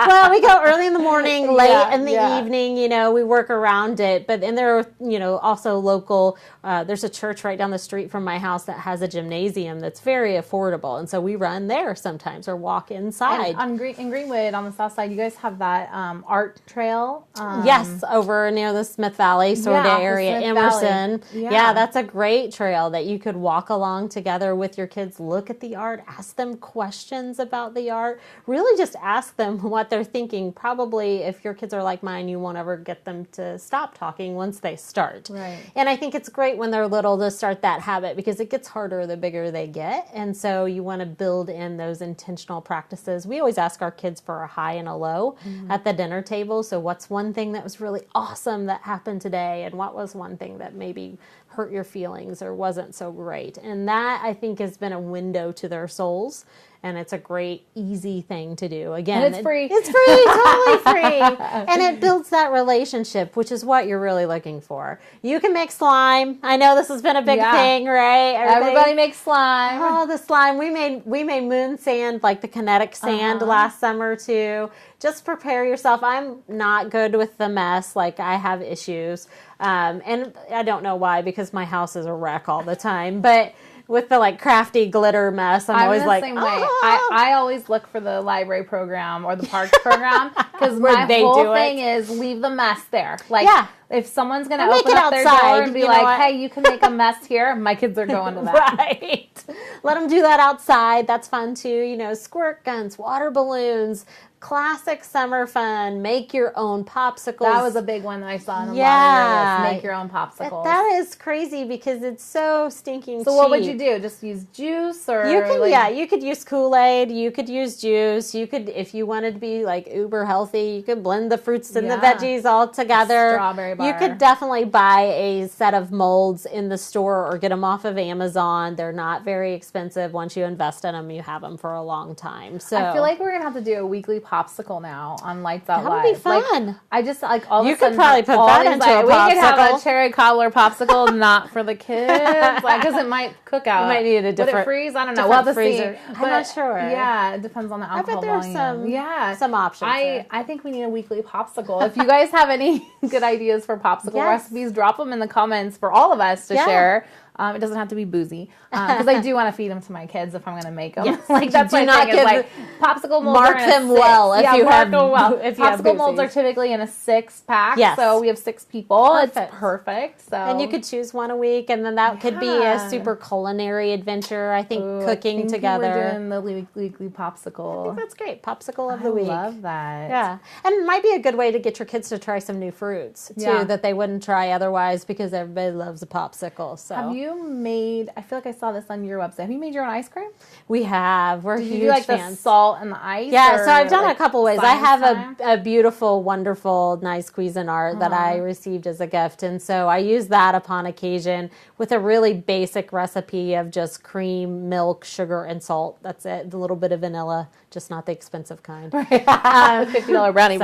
Well, we go early in the morning, late in the evening. We work around it. But then there are, also local, there's a church right down the street from my house that has a gymnasium that's very affordable. And so we run there sometimes or walk inside. And in Greenwood on the south side, you guys have that art trail. Yes, over near the Smith Valley sort of area, Emerson. Yeah, that's a great trail that you could walk along together with your kids. Look at the art, ask them questions about the art. Really just ask them what they're thinking. Probably if your kids are like mine, you won't ever get them to stop talking once they start. Right. And I think it's great when they're little to start that habit because it gets harder the bigger they get. And so you want to build in those intentional practices. We always ask our kids for a high and a low at the dinner table. So what's one thing that was really awesome that happened today, and what was one thing that maybe hurt your feelings or wasn't so great? And that, I think, has been a window to their souls and it's a great, easy thing to do. Again, And it's free. It's free, totally free. And it builds that relationship, which is what you're really looking for. You can make slime. I know this has been a big thing, right? Everybody makes slime. Oh, the slime. We made moon sand, like the kinetic sand last summer too. Just prepare yourself. I'm not good with the mess. Like, I have issues. And I don't know why, because my house is a wreck all the time. But with the like crafty glitter mess, I'm always the like, same way. I always look for the library program or the parks program, because my whole thing is leave the mess there. Like, if someone's going to open up their door and be like, hey, you can make a mess here, my kids are going to that. Right. Let them do that outside. That's fun too. You know, squirt guns, water balloons, classic summer fun. Make your own popsicles. That was a big one that I saw in the list. Make your own popsicles. That is crazy because it's so stinking cheap. So what would you do? Just use juice, or you can you could use Kool-Aid. You could use juice. You could, if you wanted to be like uber healthy, you could blend the fruits and the veggies all together. Strawberry bar. You could definitely buy a set of molds in the store or get them off of Amazon. They're not very expensive. Once you invest in them, you have them for a long time. So I feel like we're gonna have to do a weekly popsicle now on Lights Out Live. That would be fun. Like, I just like all of a you sudden could probably put that into a popsicle. We could have a cherry cobbler popsicle, not for the kids, because it might cook out. You might need a different. Would it freeze? I don't know. We'll have to freezer. see. I'm not sure. Yeah, it depends on the alcohol volume. Some options. I think we need a weekly popsicle. If you guys have any good ideas for popsicle recipes, drop them in the comments for all of us to share. It doesn't have to be boozy, because I do want to feed them to my kids if I'm going to make them. Yes. Like, that's my thing. Is like popsicle molds. Mark them well if you have. If you have popsicle molds are typically in a 6-pack. Yes. So we have 6 people. Perfect. It's perfect. So, and you could choose one a week, and then that could be a super culinary adventure. I think cooking together. We're doing the weekly popsicle. I think that's great. Popsicle of the week. I love that. Yeah, and it might be a good way to get your kids to try some new fruits too that they wouldn't try otherwise, because everybody loves a popsicle. So have you made? I feel like I saw this on your website. Have you made your own ice cream? We have. We're huge fans. Do you like fans. The salt and the ice? Yeah, so I've done a couple ways. I have a beautiful, wonderful, nice Cuisinart that I received as a gift, and so I use that upon occasion with a really basic recipe of just cream, milk, sugar, and salt. That's it. A little bit of vanilla, just not the expensive kind. $50 brownie.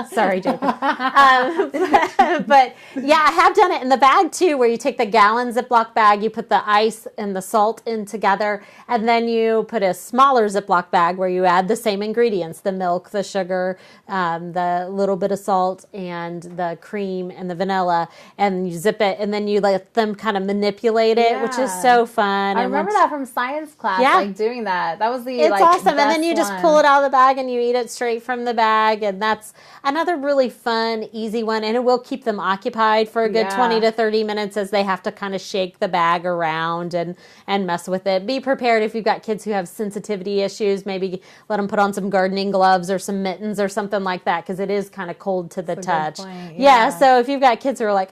Sorry, Jacob. But yeah, I have done it in the bag too, where you take the gallon Ziploc bag, you put the ice and the salt in together, and then you put a smaller Ziploc bag where you add the same ingredients: the milk, the sugar, the little bit of salt, and the cream and the vanilla, and you zip it, and then you let them kind of manipulate it, which is so fun. I remember that from science class, like doing that. That was it's awesome. And then you just pull it out of the bag and you eat it straight from the bag, and that's another really fun, easy one, and it will keep them occupied for a good 20 to 30 minutes as they have to kind of shake the bag around and mess with it. Be prepared if you've got kids who have sensitivity issues. Maybe let them put on some gardening gloves or some mittens or something like that, because it is kind of cold to the touch. So if you've got kids who are like,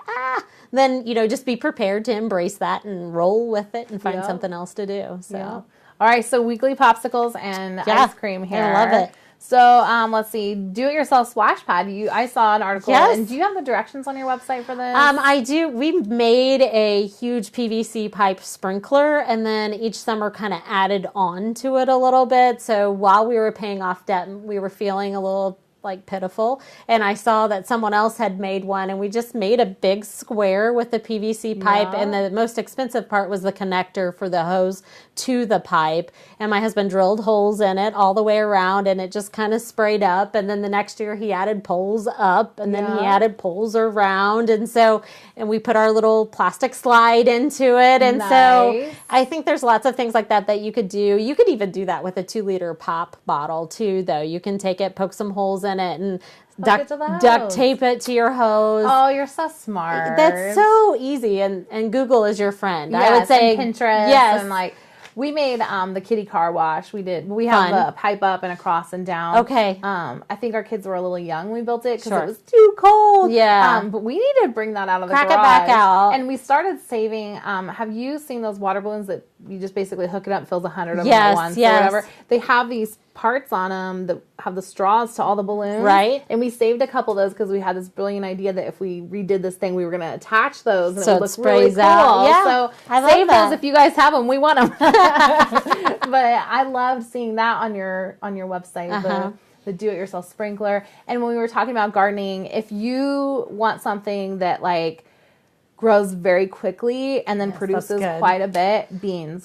then, just be prepared to embrace that and roll with it and find something else to do. So. All right, so weekly popsicles and ice cream here. I love it. So let's see, do-it-yourself splash pad. I saw an article. And do you have the directions on your website for this? I do. We made a huge PVC pipe sprinkler, and then each summer kind of added on to it a little bit. So while we were paying off debt, we were feeling a little pitiful, and I saw that someone else had made one, and we just made a big square with the PVC pipe, and the most expensive part was the connector for the hose to the pipe, and my husband drilled holes in it all the way around, and it just kind of sprayed up, and then the next year he added poles up, and then he added poles around, and we put our little plastic slide into it, and so I think there's lots of things like that you could do. You could even do that with a 2-liter pop bottle too, though. You can take it, poke some holes in it, and duct tape it to your hose. Oh, you're so smart. That's so easy, and Google is your friend. Yes, I would say and Pinterest. Yes, and we made the kitty car wash. We have the pipe up and across and down. Okay. I think our kids were a little young when we built it because it was too cold. Yeah. But we need to bring that out of the garage. Crack it back out. And we started saving. Have you seen those water balloons that you just basically hook it up, fills 100 of them at once or whatever? They have these parts on them that have the straws to all the balloons. Right. And we saved a couple of those because we had this brilliant idea that if we redid this thing, we were going to attach those and so it would look really cool. Out. Yeah. So I save love those if you guys have them. We want them. But I loved seeing that on your website, the do-it-yourself sprinkler. And when we were talking about gardening, if you want something that like grows very quickly and then produces quite a bit,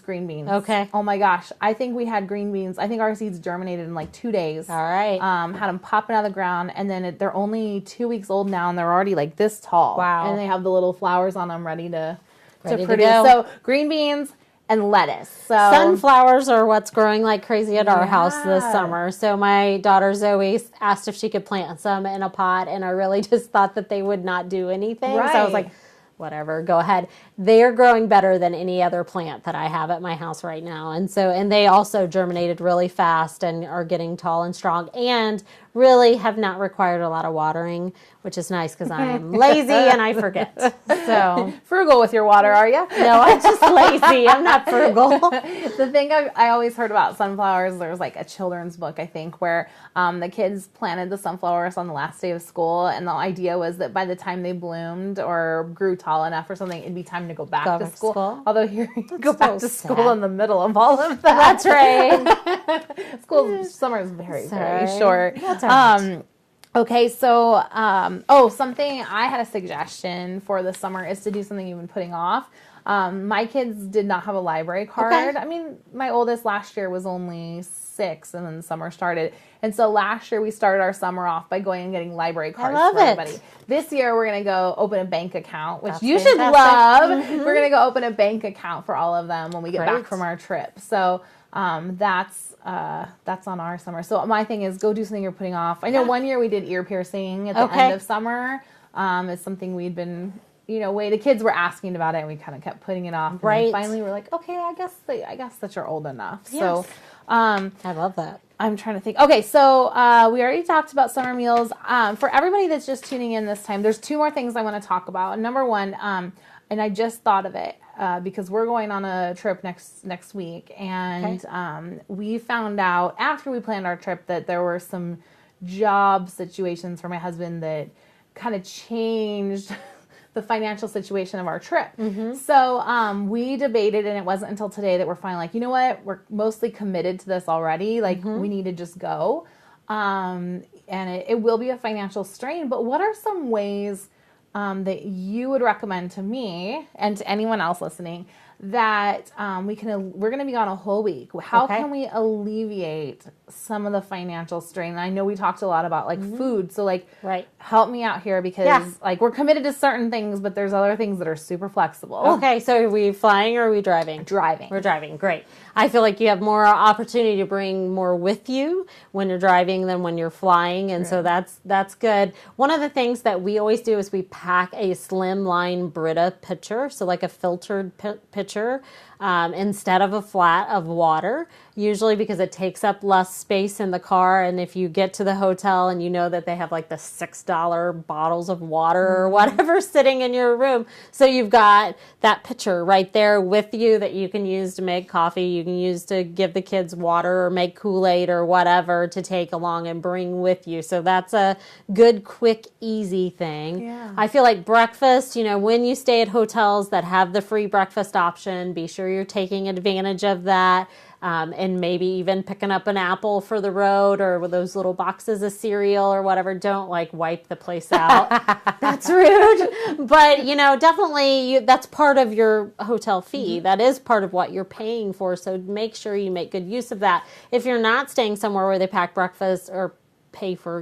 green beans. Okay. Oh my gosh. I think we had green beans. I think our seeds germinated in like 2 days. All right. Had them popping out of the ground, and then they're only 2 weeks old now, and they're already like this tall. Wow. And they have the little flowers on them ready to produce. go. So green beans and lettuce. So sunflowers are what's growing like crazy at our house this summer. So my daughter Zoe asked if she could plant some in a pot, and I really just thought that they would not do anything. Right. So I was like, whatever, go ahead. They're growing better than any other plant that I have at my house right now. And they also germinated really fast and are getting tall and strong and really have not required a lot of watering, which is nice because I am lazy and I forget. So frugal with your water, are you? No, I'm just lazy. I'm not frugal. The thing I always heard about sunflowers, there was like a children's book, I think, where the kids planted the sunflowers on the last day of school, and the idea was that by the time they bloomed or grew tall enough or something, it'd be time to go back to school. Although here you go back to school in the middle of all of that. That's right. Summer is very, very short. That's all right. Okay, so, something I had a suggestion for the summer is to do something you've been putting off. My kids did not have a library card. Okay. I mean, my oldest last year was only 6, and then the summer started. And so last year we started our summer off by going and getting library cards for everybody. This year we're going to go open a bank account, which you should love. Mm-hmm. We're going to go open a bank account for all of them when we get back from our trip. So that's on our summer. So my thing is go do something you're putting off. I know one year we did ear piercing at the end of summer. It's something we'd been, the kids were asking about it, and we kind of kept putting it off. Right. And finally we're like, okay, I guess that you're old enough. Yes. So I love that. I'm trying to think. Okay, so we already talked about summer meals. For everybody that's just tuning in this time, there's 2 more things I want to talk about. Number one, and I just thought of it because we're going on a trip next week, and we found out after we planned our trip that there were some job situations for my husband that kind of changed the financial situation of our trip. Mm-hmm. So we debated, and it wasn't until today that we're finally like, you know what, we're mostly committed to this already. Like, we need to just go. And it will be a financial strain, but what are some ways that you would recommend to me and to anyone else listening that we're going to be gone a whole week? How can we alleviate some of the financial strain? And I know we talked a lot about like food, so like help me out here because like we're committed to certain things, but there's other things that are super flexible. Okay, so are we flying or are we driving? Driving. We're driving. Great. I feel like you have more opportunity to bring more with you when you're driving than when you're flying, and so that's good. One of the things that we always do is we pack a slimline Brita pitcher, so like a filtered pitcher, instead of a flat of water, usually because it takes up less space in the car. And if you get to the hotel and you know that they have like the $6 bottles of water or whatever sitting in your room, so you've got that pitcher right there with you that you can use to make coffee, you can use to give the kids water or make Kool-Aid or whatever to take along and bring with you. So that's a good, quick, easy thing. Yeah. I feel like breakfast, when you stay at hotels that have the free breakfast option, be sure you're taking advantage of that. And maybe even picking up an apple for the road or with those little boxes of cereal or whatever. Don't like wipe the place out. That's rude. But, definitely that's part of your hotel fee. Mm-hmm. That is part of what you're paying for. So make sure you make good use of that. If you're not staying somewhere where they pack breakfast or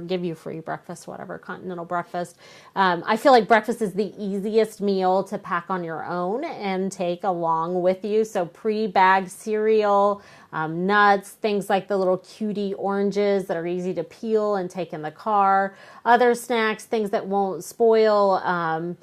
give you free breakfast, whatever, continental breakfast. I feel like breakfast is the easiest meal to pack on your own and take along with you. So pre-bagged cereal, nuts, things like the little cutie oranges that are easy to peel and take in the car. Other snacks, things that won't spoil,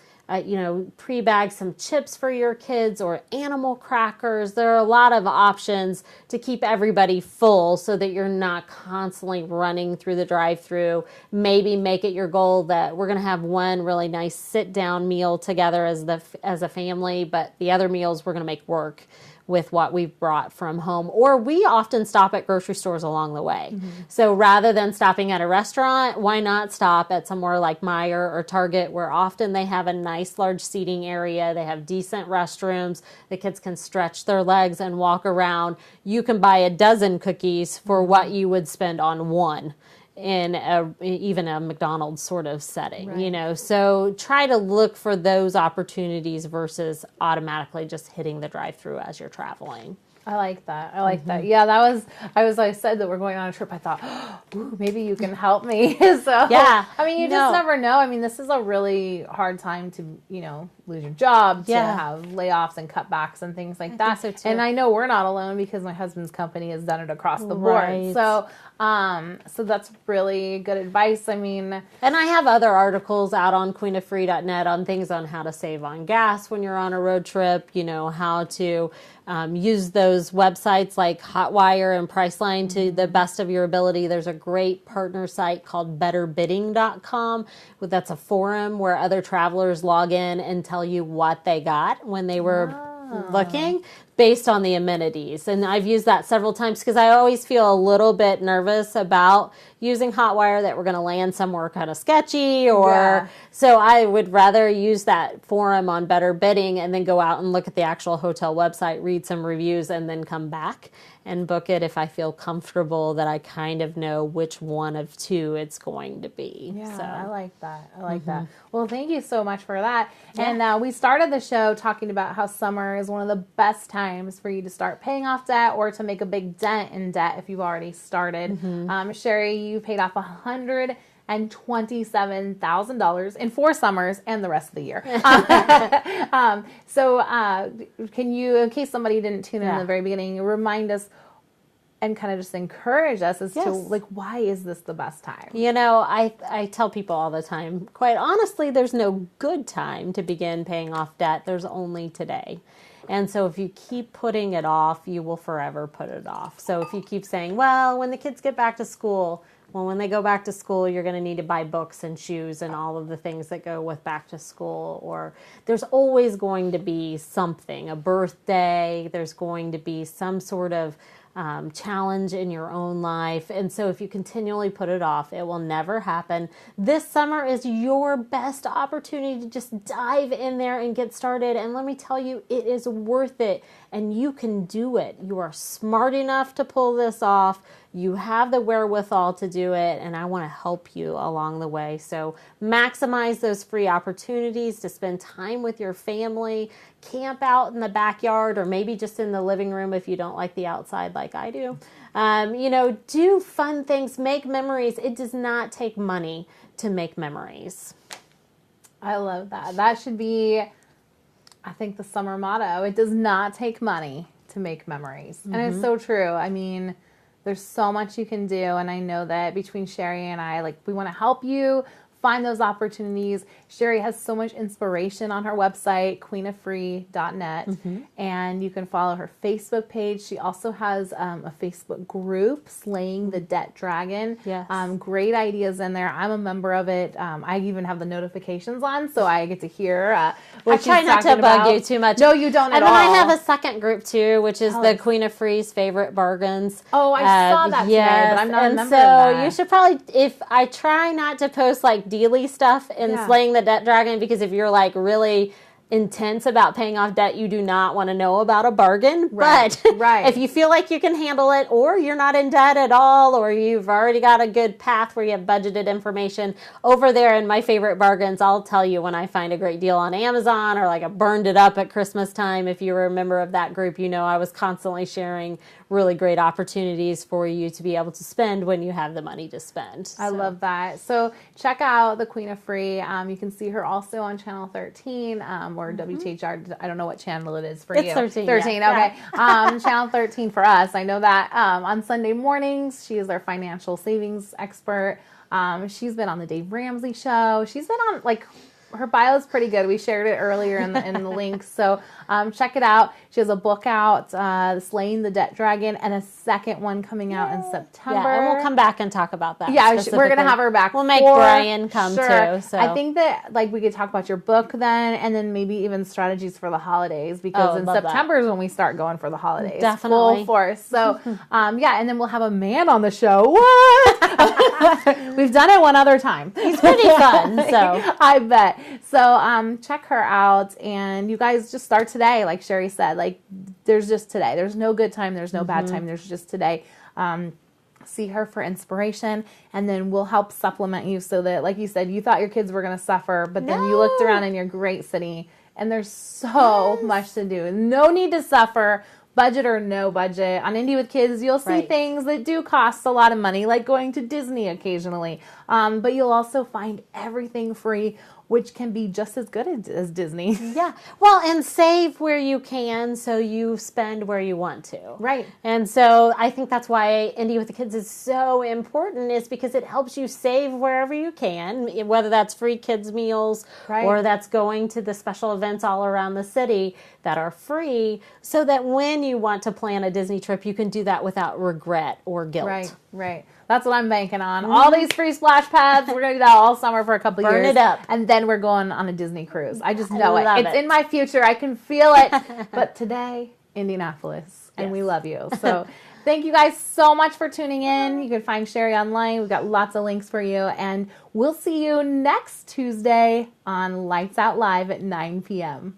pre-bag some chips for your kids or animal crackers. There are a lot of options to keep everybody full so that you're not constantly running through the drive-thru. Maybe make it your goal that we're going to have one really nice sit-down meal together as a family, but the other meals we're going to make work with what we've brought from home. Or we often stop at grocery stores along the way. So rather than stopping at a restaurant, why not stop at somewhere like Meijer or Target, where often they have a nice large seating area, they have decent restrooms, the kids can stretch their legs and walk around. You can buy a dozen cookies for what you would spend on one in even a McDonald's sort of setting, right. So try to look for those opportunities versus automatically just hitting the drive-through as you're traveling. I like that. Yeah, I said that we're going on a trip. I thought, ooh, maybe you can help me. So, yeah. I mean, you just never know. I mean, this is a really hard time to, lose your job, to have layoffs and cutbacks and things like that. So too. And I know we're not alone because my husband's company has done it across the board. Right. So that's really good advice. I mean, and I have other articles out on queenoffree.net on things on how to save on gas when you're on a road trip, how to use those websites like Hotwire and Priceline to the best of your ability. There's a great partner site called betterbidding.com. That's a forum where other travelers log in and tell you what they got when they were looking based on the amenities. And I've used that several times because I always feel a little bit nervous about using Hotwire that we're going to land somewhere kind of sketchy so I would rather use that forum on Better Bidding and then go out and look at the actual hotel website, read some reviews, and then come back and book it if I feel comfortable that I kind of know which one of two it's going to be. Yeah, so. I like that. Well, thank you so much for that. Yeah. And we started the show talking about how summer is one of the best times for you to start paying off debt or to make a big dent in debt if you've already started. Cherie, you paid off $127,000 in 4 summers and the rest of the year. So can you, in case somebody didn't tune in the very beginning, remind us and kind of just encourage us as to why is this the best time? I tell people all the time, quite honestly, there's no good time to begin paying off debt. There's only today. And so if you keep putting it off, you will forever put it off. So if you keep saying, well, when the kids get back to school, when they go back to school, you're going to need to buy books and shoes and all of the things that go with back to school. Or there's always going to be something, a birthday. There's going to be some sort of challenge in your own life. And so if you continually put it off, it will never happen. This summer is your best opportunity to just dive in there and get started. And let me tell you, it is worth it. And you can do it. You are smart enough to pull this off. You have the wherewithal to do it, and I want to help you along the way. So maximize those free opportunities to spend time with your family, camp out in the backyard, or maybe just in the living room if you don't like the outside like I do. Do fun things, make memories. It does not take money to make memories. I love that. That should be, I think, the summer motto. It does not take money to make memories. And it's so true. I mean, there's so much you can do, and I know that between Cherie and I, we want to help you find those opportunities. Cherie has so much inspiration on her website, queenoffree.net, and you can follow her Facebook page. She also has a Facebook group, Slaying the Debt Dragon. Yes. Great ideas in there. I'm a member of it. I even have the notifications on, so I get to hear what she's talking about. I try not to bug you too much. No, you don't at all. And then I have a second group, too, which is the Queen of Free's favorite bargains. Oh, I saw that today, but I'm not a member of that. So you should probably, if I try not to post dealy stuff in Slaying the Debt Dragon, because if you're really intense about paying off debt, you do not want to know about a bargain. Right. But if you feel like you can handle it, or you're not in debt at all, or you've already got a good path where you have budgeted information, over there in my favorite bargains, I'll tell you when I find a great deal on Amazon, or I burned it up at Christmas time. If you were a member of that group, I was constantly sharing really great opportunities for you to be able to spend when you have the money to spend. I love that. So check out the Queen of Free. You can see her also on Channel 13 or WTHR. I don't know what channel it is for you. It's 13. 13, okay. Channel 13 for us. I know that. On Sunday mornings, she is our financial savings expert. She's been on the Dave Ramsey show. She's been on her bio is pretty good. We shared it earlier in the links. So check it out. She has a book out, Slaying the Debt Dragon, and a second one coming out in September. Yeah, and we'll come back and talk about that. Yeah, we're going to have her back. We'll make Brian come too. So I think that we could talk about your book then, and then maybe even strategies for the holidays, because in September is when we start going for the holidays. Definitely. Full force. So and then we'll have a man on the show. What? We've done it one other time. He's pretty fun. So I bet. So check her out, and you guys just start today, like Cherie said. There's just today. There's no good time. There's no bad time. There's just today. See her for inspiration, and then we'll help supplement you so that, like you said, you thought your kids were going to suffer, but then you looked around in your great city, and there's so much to do. No need to suffer. Budget or no budget. On Indy with Kids, you'll see things that do cost a lot of money, like going to Disney occasionally. But you'll also find everything free, which can be just as good as Disney. Yeah. Well, and save where you can so you spend where you want to. Right. And so I think that's why Indy with the Kids is so important, is because it helps you save wherever you can, whether that's free kids meals or that's going to the special events all around the city that are free, so that when you want to plan a Disney trip, you can do that without regret or guilt. Right. That's what I'm banking on. All these free splash pads. We're going to do that all summer for a couple years. Burn it up. And then we're going on a Disney cruise. I just know it. It's in my future. I can feel it. But today, Indianapolis. And we love you. So thank you guys so much for tuning in. You can find Cherie online. We've got lots of links for you. And we'll see you next Tuesday on Lights Out Live at 9 p.m.